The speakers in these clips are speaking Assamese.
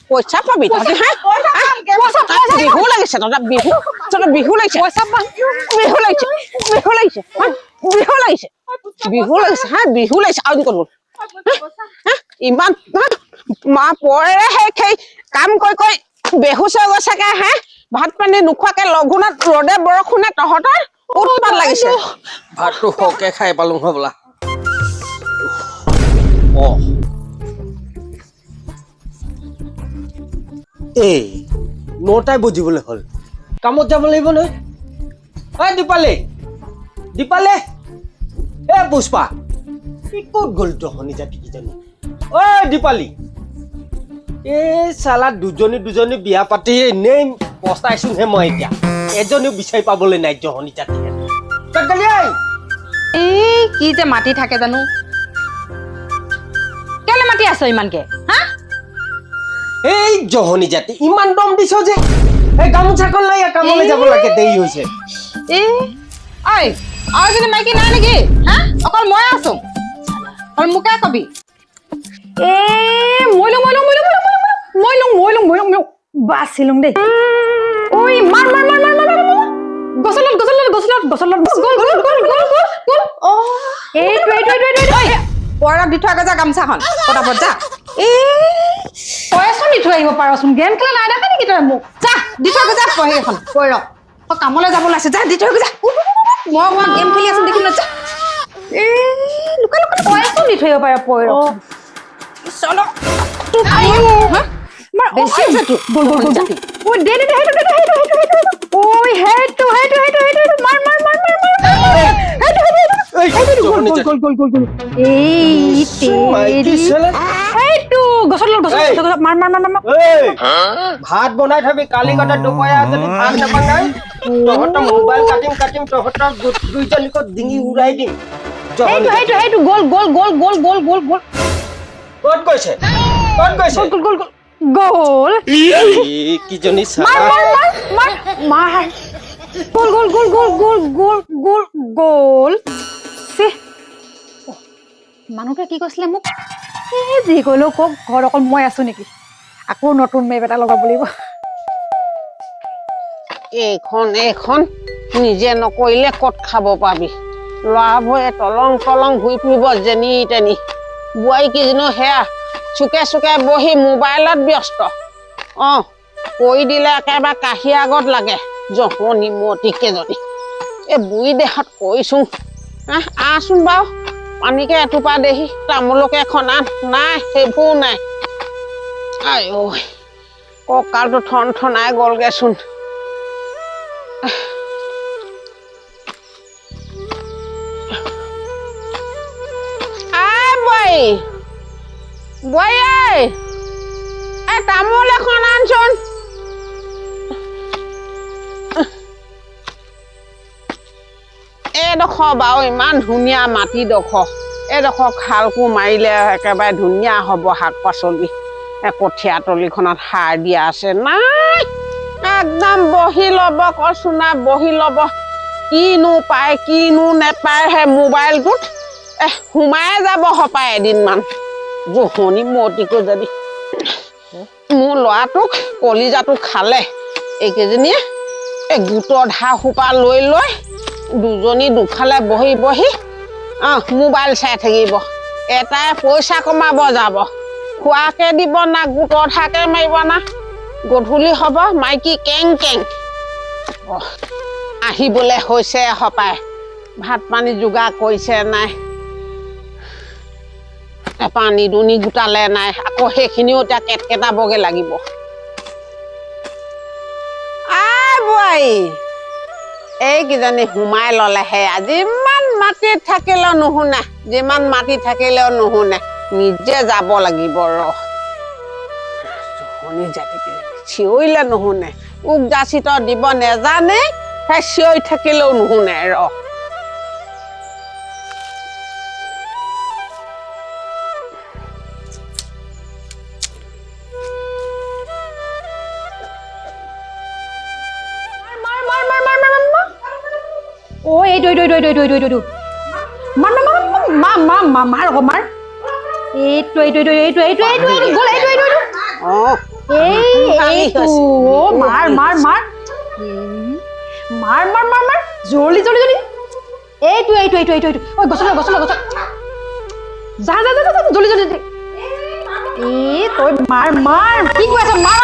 পইচা পাবি তহঁতি হা বিহু লাগিছে তহঁতৰ বিহু লাগিছে বিহু লাগিছে বিহু লাগিছে বিহু লাগিছে বিহু লাগিছে হা বিহু লাগিছে আৰু ক'ত ইমান মা পৰেৰে সেই কাম কৰি বেহুচ হৈ গৈছেগে হে ভাত পানী নোখোৱাকে লঘোণত ৰ'দে বৰষুণে তহঁতৰ উৎপাত লাগিছে ভাতটো সৰহকে খাই পালো হ'বলা এই নটাই বুজিবলৈ হ'ল কামত যাব লাগিব নহয় ঐ দীপালি দীপালি এ পুষ্পা ই ক'ত গ'ল জহনী জাতি কিজনী ঐ দীপালি এই চালা দুজনী বিয়া পাতি এনেই পস্তাইছোহে মই এতিয়া এজনীও বিচাৰি পাবলৈ নাই জহনী জাতি এই কি যে মাতি থাকে জানো কেলে মাতি আছ ইমানকে হা এই জহনী জাতি ইমান দম দিছ যে এই গামোচাখন লৈ কামলৈ যাব লাগে দেৰি হৈছে ঐ আৰু যদি মাইকী নাই নেকি হা অকল মই আছো আৰু মোকে কবি মই বাচিলুং দেই ঐ মাৰ গছলত পইৰা দি থোৱা যা গামচাখন পটাপট যা পইচা দি থৈ আহিব পাৰচোন গেম খেলা নাই দেখা নেকি তই মোক যা দি থৈ যা সেইখন পইৰ তই কামলৈ যাব লাগিছে যা দি থৈ যা মই গেম খেলি আছো দেখি না যা লুকা পইচা দি থৈ আহিব পাৰে পইৰ চলো বেছি আছে তো গল ও দে ওই হেটো মাৰ এই তেৰি হেটো গছল মাৰ ভাত বনাই থবি কালি কথা দুপৰীয়া যদি ভাত নাপাঙাই তহঁতৰ মোবাইল কাটিম তহঁতৰ দুইজনীকো ডিঙি উৰাই দিম হেটো গল ক'ত গৈছে গল কিজনী মাৰ গল মানুহটোৱে কি কৈছিলে মোক যি কলেও কওক ঘৰত অকল মই আছো নেকি আকৌ নতুন মেপ এটা লগাব লাগিব এইখন নিজে নকৰিলে ক'ত খাব পাবি ল'ৰাবোৰে তলং ঘূৰি ফুৰিব যেনি তেনি বোৱাৰী কিজনো সেয়া চুকে বহি মোবাইলত ব্যস্ত কৰি দিলে একেবাৰে কাঁহী আগত লাগে জহনি মতি কেইজনী এই বুঢ়ী দেহত কৈছোং আহচোন বাৰু পানীকে এটোপা দেহি তামোলকে এখন নাই সেইবোৰ নাই আই ঐ কঁকালটো ঠনঠনাই গ'লগেচোন বোৱাৰী এই তামোল এখন আনচোন এইডোখৰ বাৰু ইমান ধুনীয়া মাটিডোখৰ এইডোখৰ খালকো মাৰিলে একেবাৰে ধুনীয়া হ'ব শাক পাচলি কঠীয়া তলিখনত সাৰ দিয়া আছে নাই একদম বহি ল'ব কৈছো না বহি ল'ব কিনো পায় কিনো নেপায় সেই মোবাইলটোত সোমাই যাব সপায় এদিনমান জহনি মতিকো যদি মোৰ ল'ৰাটোক কলিজাটো খালে এইকেইজনীয়ে গোটৰ ধা সোপা লৈ দুজনী দুফালে বহি মোবাইল চাই থাকিব এটাই পইচা কমাব যাব খোৱাকে দিব না গোটৰ ধাকে মাৰিব না গধূলি হ'ব মাইকী কেং আহিবলৈ হৈছে সপায় ভাত পানী যোগাৰ কৰিছে নাই পানী দুনি গোটালে নাই আকৌ সেইখিনিও এতিয়া কেটকেটাবগে লাগিব বোৱাৰী এইকেইজনী সোমাই ল'লেহে যিমান মাটিত থাকিলেও নুশুনে যিমান মাটি থাকিলেও নুশুনে নিজে যাব লাগিব চিঞৰিলে নুশুনে উক জাচিত দিব নেজানে সেই চিঞৰি থাকিলেও নুশুনে মাৰ এইটো গ'ল এইটো অ' এইটো অ মাৰ জলদি এইটো ঐ গছলৈ যা জলদি তই মাৰ কি কৈ আছ মাৰ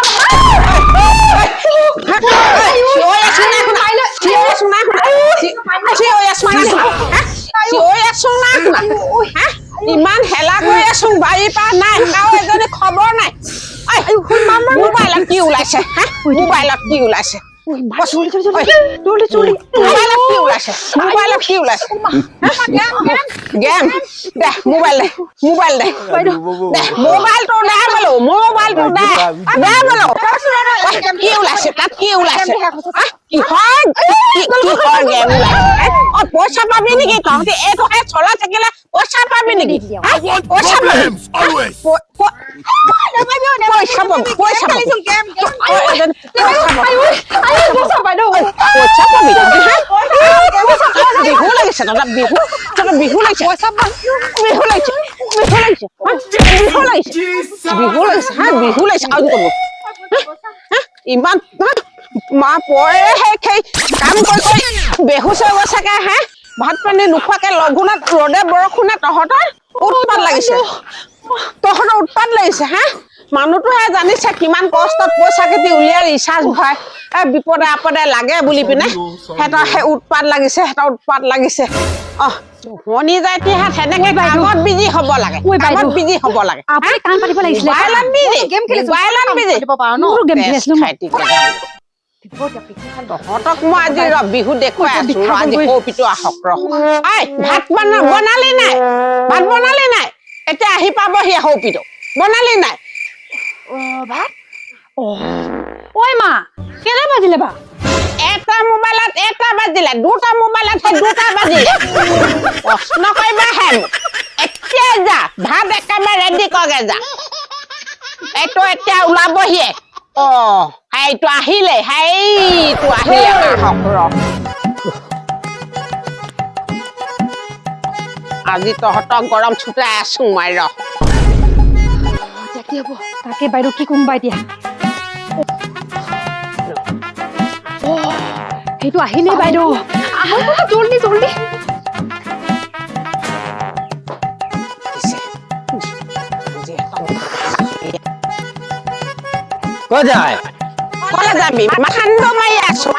ইমান হেলা কৰি আছো বাৰীৰ পৰা নাই কাৰো এজনী খবৰ নাই মোবাইলত কি ওলাইছে মোবাইলত কি ওলাইছে গেম দে মোবাইল দে মোবাইলটো দে বোলো মোবাইলটো দে বোলো কি ওলাইছে তাত কি ওলাইছে কিহৰ গেম ওলাইছে পইচা পাবি নেকি তহঁতি এইটোহে চলা থাকিলে পইচা পাবি নেকি পইচা বিহু লাগিছে বিহু লাগিছে ইমান মা পৰে সেই কাম কৰি বেহুচ হৈ গৈছেগে হে ভাত পানী নোখোৱাকে লঘোণত ৰ'দে বৰষুণে তহঁতৰ উৎপাত লাগিছে হা মানুহটোহে জানিছে কিমান কষ্টত পইচা কেটি উলিয়াই ৰিচাৰ্জ ভৰাই বিপদে আপদে লাগে বুলি পিনে সিহঁতৰ সেই উৎপাত লাগিছে শুনি যায় তিহাত সেনেকে কামত বিজি হ'ব লাগে আপুনি কাম পাতিব লাগিছিলে তহঁতক মই আজি বিহু দেখুৱাই আছো আজি কৌপিটো আহক ভাত বনালি নাই এতিয়া আহি পাবহি সৌপিটো বনালি নাই ঐ মা কেনে বাজিলে বা এটা মোবাইলত এটা বাজিলে দুটা মোবাইলত দুটা বাজিলে প্ৰশ্ন কৰিবা হে এতিয়া যা ভাত একেবাৰে ৰেডি কৰগে যা এইটো এতিয়া ওলাবহিয়ে সেইটো আহিলে আজি তহঁতক গৰম ছুটাই আছো মই কি হ'ব তাকে বাইদেউ কি কোনবা এতিয়া সেইটো আহিলেই বাইদেউ জলদি কলে যাবি মাথাণ্ডু মাৰি আছো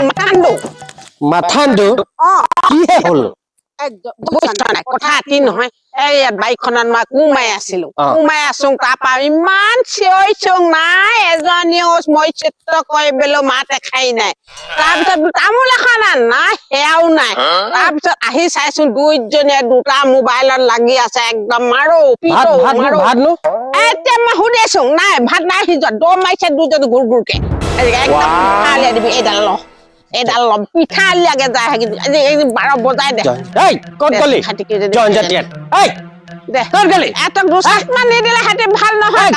মাথাণ্ডু কিহে হ'ল কথা এটি নহয় এই বাইকখনত মই কোমাই আছিলো তাৰপা ইমান চিঞৰিছো নাই এজনীও মই চিত্ৰ কৰিবলৈ মাত এখাই নাই তাৰপিছত তামোল এখন নাই সেয়াও নাই তাৰপিছত আহি চাইছো দুইজনীয়ে দুটা মোবাইলত লাগি আছে একদম মাৰো এতিয়া মই সুধিছো নাই ভাত নাই সিজত দম মাৰিছে দুজনী গুৰ গুৰকে একদম দিবি এইডাল পিঠা লাগে যায় 12 বজাই দে ক'ত গলি দুচাকমান নিদিলে সিহঁতে ভাল নহয়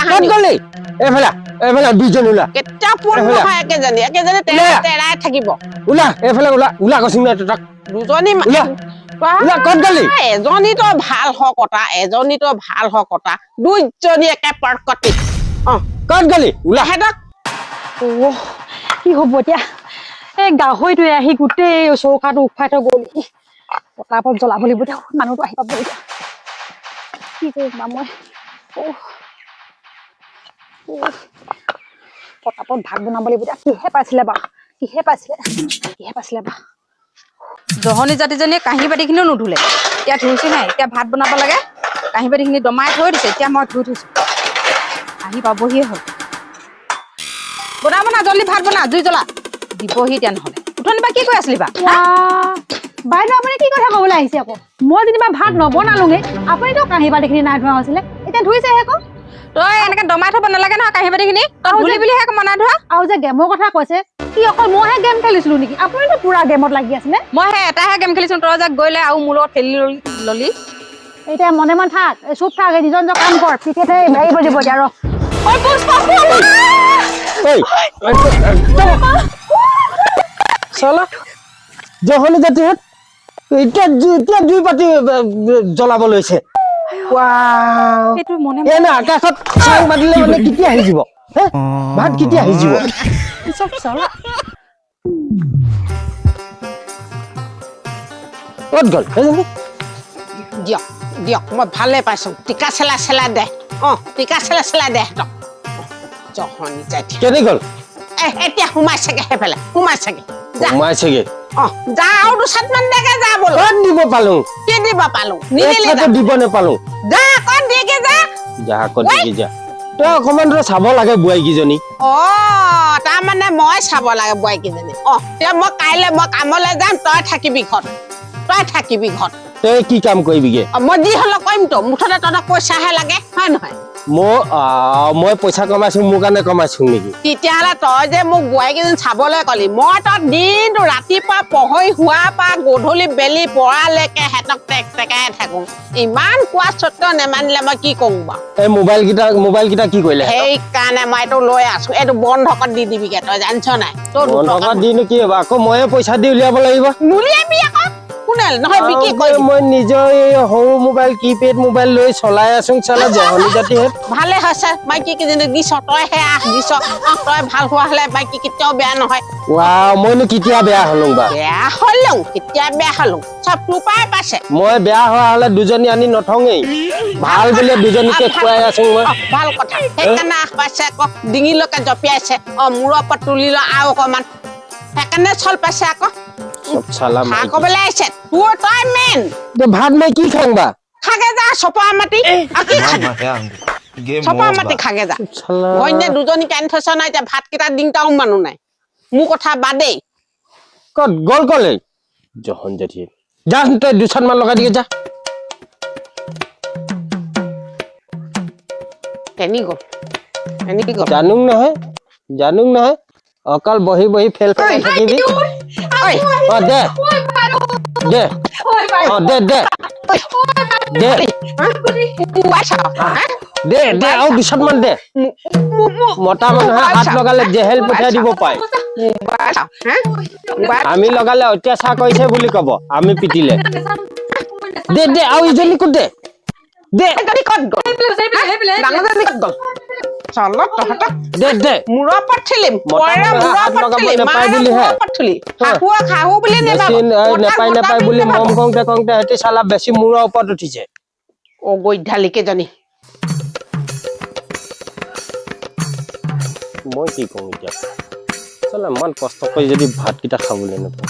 এইফালে দুইজন ওলা কেতিয়াও পোন নহয় একেজনী তেৰাই থাকিব এইফালে ওলা কৈছো দুজনী এজনীতো ভাল হ কটা দুইজনী একে পৰকটি ক'ত গলি ওলা সিহঁতক কি হ'ব এতিয়া এই গাহৰিটোৱে আহি গোটেই চৌকাটো উফাই থৈ গ'ল পতাপত জ্বলাব লাগিব এতিয়া মানুহটো আহি পাব এতিয়া কি কৰিম বা মই পতাপত ভাত বনাব লাগিব এতিয়া কিহে পাইছিলে বা জহনী জাতিজনীয়ে কাঁহী বাতিখিনিও নুধুলে এতিয়া ধুইছো নাই এতিয়া ভাত বনাব লাগে কাঁহী বাতিখিনি দমাই থৈ দিছে এতিয়া মই ধুই থৈছো আহি পাবহিয়ে হ'ল বনা জলদি ভাত বনা জুই জ্বলা দিবহি এতিয়া নহ'লে উঠনি বা কি কৈ আছিলি বা বাইদেউ আপুনি কি কথা ক'বলৈ আহিছে আকৌ মই যেনিবা ভাত নবনালোগে আপুনিতো কাঁহী বাতিখিনি নাই ধোৱা হৈছিলে এতিয়া ধুইছেহে আকৌ তই এনেকে দমাই থব নালাগে নহয় কাঁহী বাতিখিনি তই ধুলি বুলিহে মনা ধোৱা আৰু যে গেমৰ কথা কৈছে কি অকল মইহে গেম খেলিছিলো নেকি আপুনিতো পুৰা গেমত লাগি আছিলে মই সেই এটাহে গেম খেলিছো তই যে গৈলে আৰু মোৰ লগত খেলি ললি এতিয়া মনে থাক চুপ থাক নিজৰ কাম কৰ পিঠেতে হেৰি বজিব এতিয়া ৰ জহনী জাতিহঁত এতিয়া জুই পাতি জ্বলাব লৈছে ৱাও সেইটো মনে এ না আকাশত চাং বাদিলে মানে কেতিয়া আহি যাব হে ভাত কেতিয়া আহি যাব চব চলা ক'ত গ'ল সেইজনী দিয়ক দিয়ক মই ভালে পাইছো টিকা চেলা দে টিকা চেলা দে সিহঁতক জহনি যাই কেনি গ'ল এতিয়া সোমাইছেগে সেইফালে সোমাইছেগে যা সোমাইছেগে যা আৰু দুচাটমান দেগে যা বোলো ক'ত দিব পালো কি দিব পালো নিদিলে একচাটো দিব নেপালো যা ক'ত দিয়েগে যা যা ক'ত দিবি যা তই অকমান চাব লাগে বোৱাৰীকেইজনী তাৰমানে মই চাব লাগে বোৱাৰীকেইজনী এতিয়া মই কাইলৈ মই কামলৈ যাম তই থাকিবি ঘৰত তই কি কাম কৰিবিগে মই যি হ'লেও কৰিমতো মুঠতে তহঁতক পইচাহে লাগে হয় নহয় মই পইচা কমাইছো মোৰ কাৰণে কমাইছো নেকি তেতিয়াহ'লে তই যে মোক বোৱাৰীকেইজনী চাবলৈ ক'লি মই তই দিনটো ৰাতিপুৱা পঢ়ি শোৱাৰ পৰা গধূলি বেলি পৰালৈকে সিহঁতক টেকাই থাকো ইমান কোৱা স্বত্বেও নেমানিলে মই কি কৰোঁ বাৰু এই মোবাইল কেইটা কি কৰিলে সেইকাৰণে মই এইটো লৈ আছো এইটো বন্ধকত দি দিবিগে তই জানিছ নাই তোৰ বন্ধকত দিনো কি হ'ব আকৌ ময়ে পইচা দি উলিয়াব লাগিব নুলিয়াবি আকৌ কোনে নহয় বিক্ৰী কৰি মই নিজৰ এই সৰু মোবাইল কিপেড মোবাইল লৈ চলাই আছো চালা জহনি জাতি ভালে হৈছে মাইকী কেইজনী দিছ তই সেয়া দিছ তই ভাল হোৱা হলে মাইকী কেতিয়াও বেয়া নহয় মইনো কেতিয়া বেয়া হলো বা কেতিয়া বেয়া হলো চব তোৰ পৰাই পাইছে মই বেয়া হোৱা হলে দুজনী আনি নথঙেই ভাল বুলি দুজনীকে খুৱাই আছো মই ভাল কথা সেইকাৰণে আশ পাইছে আকৌ ডিঙিলৈকে জপিয়াইছে মূৰৰ ওপৰত তুলি ল আৰু অকমান সেইকাৰণে চল পাইছে আকৌ ক'বলৈ আহিছে তোৰ তই মেইন ভাত মই কি খাওঁ বা খাগে যা চপা মাটি চপা মাটি খাগে যা ঘৈণীয়ে দুজনী কানি থৈছ নাই এতিয়া ভাতকেইটা দিনটাও মানুহ নাই মোৰ কথা বাদেই ক'ত গ'ল ক'লে জহন জেঠি যা তই দুচাটমান লগাই দিকে যা কেনি গ'ল জানো নহয় অকল বহি ফেল খাই থাকিবি দে আৰু দুচাটমান দে মতা মানুহে হাত লগালে জেহেল পঠিয়াই দিব পাৰে আমি লগালে অত্যাচাৰ কৰিছে বুলি কব আমি পিটিলে দে আৰু ইজনী ক'ত দে মূৰৰ ওপৰত ঠেলিম নেপায় বুলি মম কওঁতে সিহঁতি চালা বেছি মূৰৰ ওপৰত উঠিছে গৈধালিকেইজনী মই কি কওঁ এতিয়া চালা ইমান কষ্ট কৰি যদি ভাতকেইটা খাবলৈ নাপাওঁ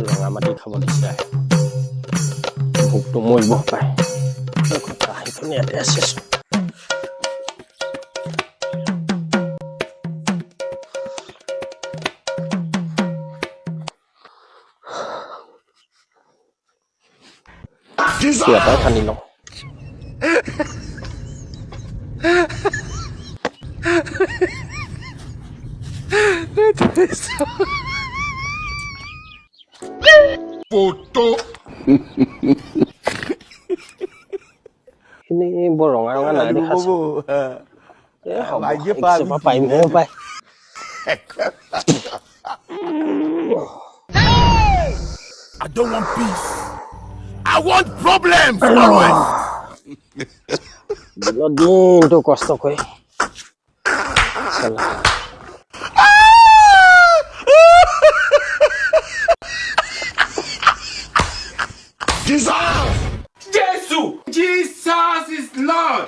ৰঙা মাটি খাব দিছে ভোকটো মৰিব পাৰে সেইখিনি ইয়াতে আছে এটাই খান্দি লওঁ বৰ ৰঙা নাই দেখাছো পাৰিমহে পাই I don't want peace. I want problems always. দিনটো কষ্ট কৰি Jesus is Lord.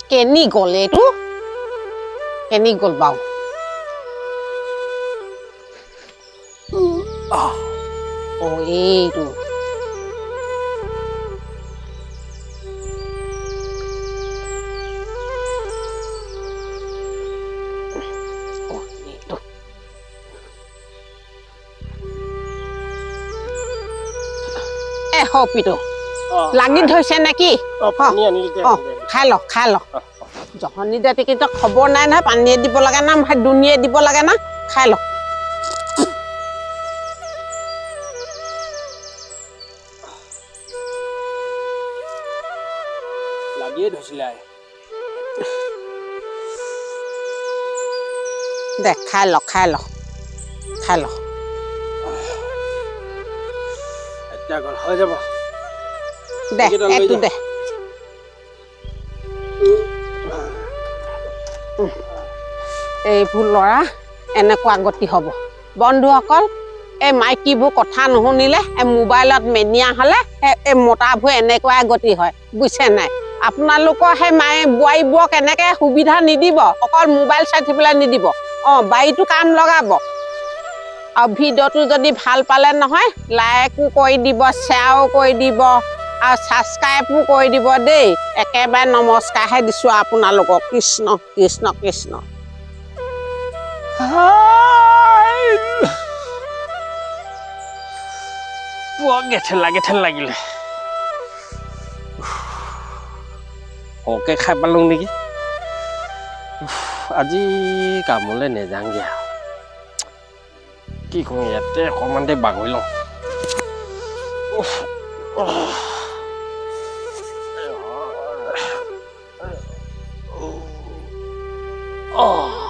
কেনি গ'ল এইটো কেনি গ'ল বাৰু এইটো পিটো লাগি ধৰিছে নেকি খাই ল জহনি দাঁতি কিন্তু খবৰ নাই নহয় পানীয়ে দিব লাগে না দুনিয়ে দিব লাগে না খাই ল লাগিয়ে ধৰিছিলে দে খাই ল খাই ল খাই ল এতিয়া গ'ল হৈ যাব দে এইকেইটা লৈ এইটো যা। দে এইবোৰ ল'ৰা এনেকুৱা গতি হ'ব বন্ধুসকল এই মাইকীবোৰ কথা নুশুনিলে এই মোবাইলত মেনিয়া হ'লে এই মতাবোৰ এনেকুৱাই গতি হয় বুজিছে নাই আপোনালোকৰ সেই বোৱাৰীবোৰক এনেকৈ সুবিধা নিদিব অকল মোবাইল চাই থাকিবলৈ নিদিব বাৰীটো কাম লগাব আৰু ভিডিঅ'টো যদি ভাল পালে নহয় লাইকো কৰি দিব শ্বেয়াৰো কৰি দিব আৰু ছাবস্ক্ৰাইবো কৰি দিব দেই একেবাৰে নমস্কাৰহে দিছোঁ আপোনালোকক কৃষ্ণ কৃষ্ণ কৃষ্ণ গেঠেল লাগিলে সৰহকে খাই পালোঁ নেকি আজি কামলৈ নেযাংগে আৰু কি কৰোঁ ইয়াতে অকণমান দেৰি বাগৰি লওঁ Oh.